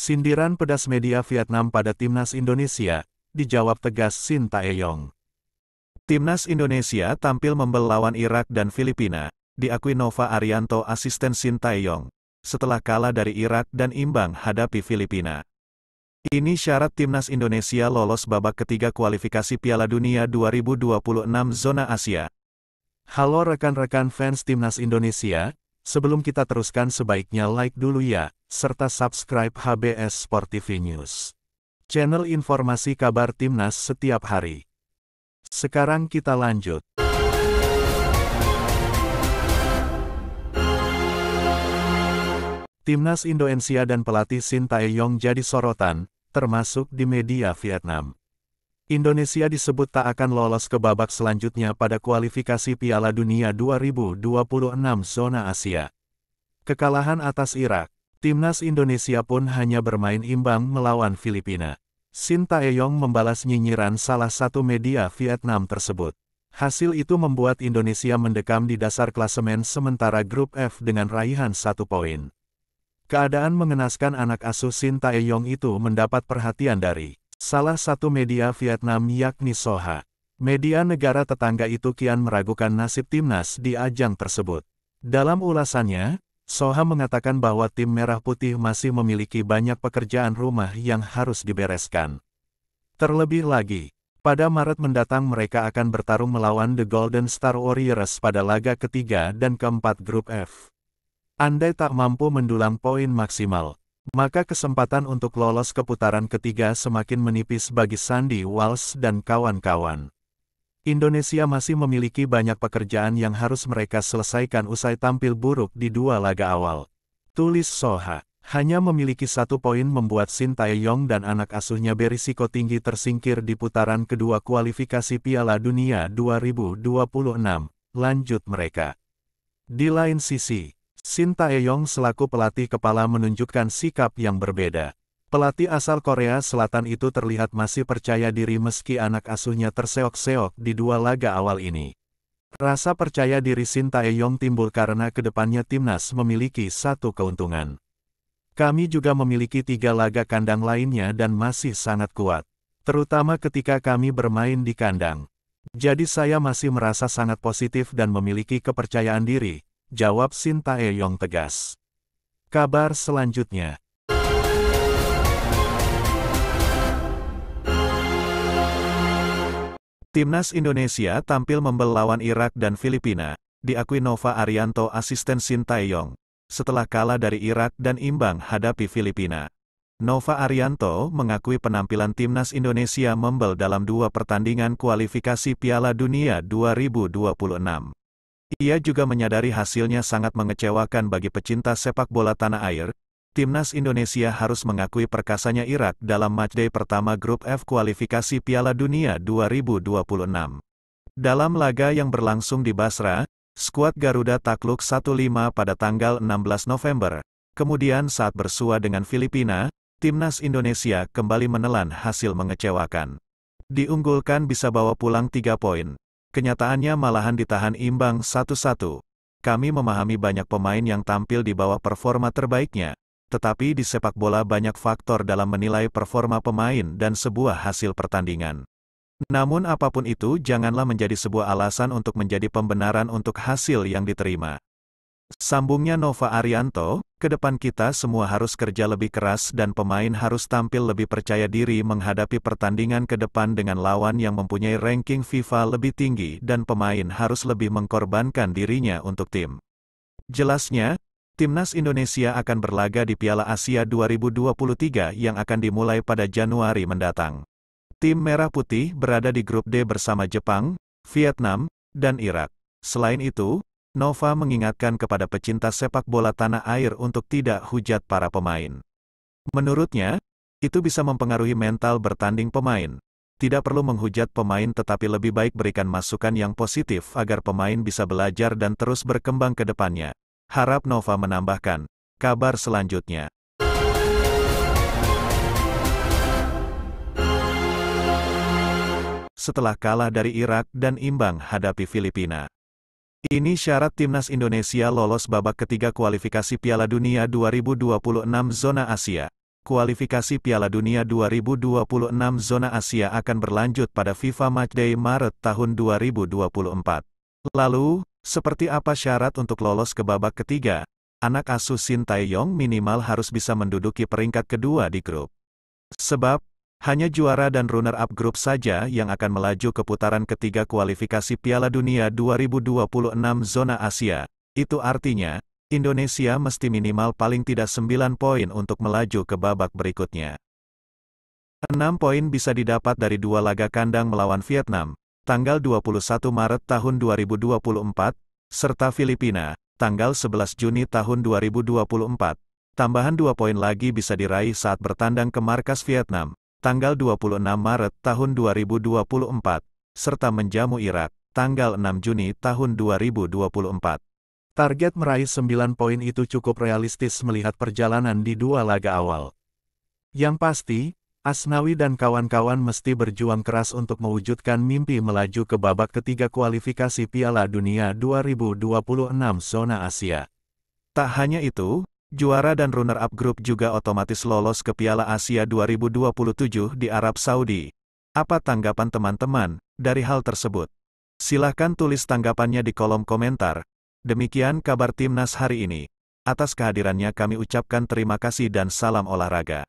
Sindiran pedas media Vietnam pada Timnas Indonesia, dijawab tegas Shin Tae-yong. Timnas Indonesia tampil membel lawan Irak dan Filipina, diakui Nova Arianto asisten Shin Tae-yong, setelah kalah dari Irak dan imbang hadapi Filipina. Ini syarat Timnas Indonesia lolos babak ketiga kualifikasi Piala Dunia 2026 zona Asia. Halo rekan-rekan fans Timnas Indonesia, sebelum kita teruskan sebaiknya like dulu ya, serta subscribe HBS Sport TV News. Channel informasi kabar Timnas setiap hari. Sekarang kita lanjut. Timnas Indonesia dan pelatih Shin Tae-yong jadi sorotan, termasuk di media Vietnam. Indonesia disebut tak akan lolos ke babak selanjutnya pada kualifikasi Piala Dunia 2026 zona Asia. Kekalahan atas Irak, Timnas Indonesia pun hanya bermain imbang melawan Filipina. Shin Tae-yong membalas nyinyiran salah satu media Vietnam tersebut. Hasil itu membuat Indonesia mendekam di dasar klasemen sementara grup F dengan raihan 1 poin. Keadaan mengenaskan anak asuh Shin Tae-yong itu mendapat perhatian dari salah satu media Vietnam yakni Soha. Media negara tetangga itu kian meragukan nasib timnas di ajang tersebut. Dalam ulasannya, Soha mengatakan bahwa tim Merah Putih masih memiliki banyak pekerjaan rumah yang harus dibereskan. Terlebih lagi, pada Maret mendatang mereka akan bertarung melawan The Golden Star Warriors pada laga ketiga dan keempat grup F. Andai tak mampu mendulang poin maksimal, maka kesempatan untuk lolos ke putaran ketiga semakin menipis bagi Sandy Walsh dan kawan-kawan. Indonesia masih memiliki banyak pekerjaan yang harus mereka selesaikan usai tampil buruk di 2 laga awal. Tulis Soha, hanya memiliki 1 poin membuat Shin Tae-yong dan anak asuhnya berisiko tinggi tersingkir di putaran kedua kualifikasi Piala Dunia 2026, lanjut mereka. Di lain sisi, Shin Tae-yong selaku pelatih kepala menunjukkan sikap yang berbeda. Pelatih asal Korea Selatan itu terlihat masih percaya diri meski anak asuhnya terseok-seok di 2 laga awal ini. Rasa percaya diri Shin Tae-yong timbul karena kedepannya timnas memiliki 1 keuntungan. Kami juga memiliki 3 laga kandang lainnya dan masih sangat kuat, terutama ketika kami bermain di kandang. Jadi saya masih merasa sangat positif dan memiliki kepercayaan diri, jawab Shin Tae-yong tegas. Kabar selanjutnya. Timnas Indonesia tampil membel lawan Irak dan Filipina, diakui Nova Arianto asisten Shin Tae-yong, setelah kalah dari Irak dan imbang hadapi Filipina. Nova Arianto mengakui penampilan Timnas Indonesia membel dalam 2 pertandingan kualifikasi Piala Dunia 2026. Ia juga menyadari hasilnya sangat mengecewakan bagi pecinta sepak bola tanah air. Timnas Indonesia harus mengakui perkasanya Irak dalam matchday pertama grup F kualifikasi Piala Dunia 2026. Dalam laga yang berlangsung di Basra, skuad Garuda takluk 1-5 pada tanggal 16 November. Kemudian saat bersua dengan Filipina, Timnas Indonesia kembali menelan hasil mengecewakan. Diunggulkan bisa bawa pulang 3 poin. Kenyataannya malahan ditahan imbang 1-1. Kami memahami banyak pemain yang tampil di bawah performa terbaiknya. Tetapi di sepak bola banyak faktor dalam menilai performa pemain dan sebuah hasil pertandingan. Namun apapun itu janganlah menjadi sebuah alasan untuk menjadi pembenaran untuk hasil yang diterima. Sambungnya Nova Arianto, ke depan kita semua harus kerja lebih keras dan pemain harus tampil lebih percaya diri menghadapi pertandingan ke depan dengan lawan yang mempunyai ranking FIFA lebih tinggi dan pemain harus lebih mengkorbankan dirinya untuk tim. Jelasnya, Timnas Indonesia akan berlaga di Piala Asia 2023 yang akan dimulai pada Januari mendatang. Tim Merah Putih berada di grup D bersama Jepang, Vietnam, dan Irak. Selain itu, Nova mengingatkan kepada pecinta sepak bola tanah air untuk tidak hujat para pemain. Menurutnya, itu bisa mempengaruhi mental bertanding pemain. Tidak perlu menghujat pemain tetapi lebih baik berikan masukan yang positif agar pemain bisa belajar dan terus berkembang ke depannya. Harap Nova menambahkan. Kabar selanjutnya. Setelah kalah dari Irak dan imbang hadapi Filipina. Ini syarat Timnas Indonesia lolos babak ketiga kualifikasi Piala Dunia 2026 zona Asia. kualifikasi Piala Dunia 2026 zona Asia akan berlanjut pada FIFA Matchday Maret tahun 2024. Lalu, seperti apa syarat untuk lolos ke babak ketiga? Anak asuh Shin Tae-yong minimal harus bisa menduduki peringkat kedua di grup. Sebab, hanya juara dan runner-up grup saja yang akan melaju ke putaran ketiga kualifikasi Piala Dunia 2026 zona Asia. Itu artinya, Indonesia mesti minimal paling tidak 9 poin untuk melaju ke babak berikutnya. 6 poin bisa didapat dari 2 laga kandang melawan Vietnam, tanggal 21 Maret tahun 2024, serta Filipina, tanggal 11 Juni tahun 2024. Tambahan 2 poin lagi bisa diraih saat bertandang ke markas Vietnam, tanggal 26 Maret tahun 2024, serta menjamu Irak, tanggal 6 Juni tahun 2024. Target meraih 9 poin itu cukup realistis melihat perjalanan di 2 laga awal. Yang pasti, Asnawi dan kawan-kawan mesti berjuang keras untuk mewujudkan mimpi melaju ke babak ketiga kualifikasi Piala Dunia 2026 zona Asia. Tak hanya itu, juara dan runner-up grup juga otomatis lolos ke Piala Asia 2027 di Arab Saudi. Apa tanggapan teman-teman dari hal tersebut? Silahkan tulis tanggapannya di kolom komentar. Demikian kabar Timnas hari ini. Atas kehadirannya kami ucapkan terima kasih dan salam olahraga.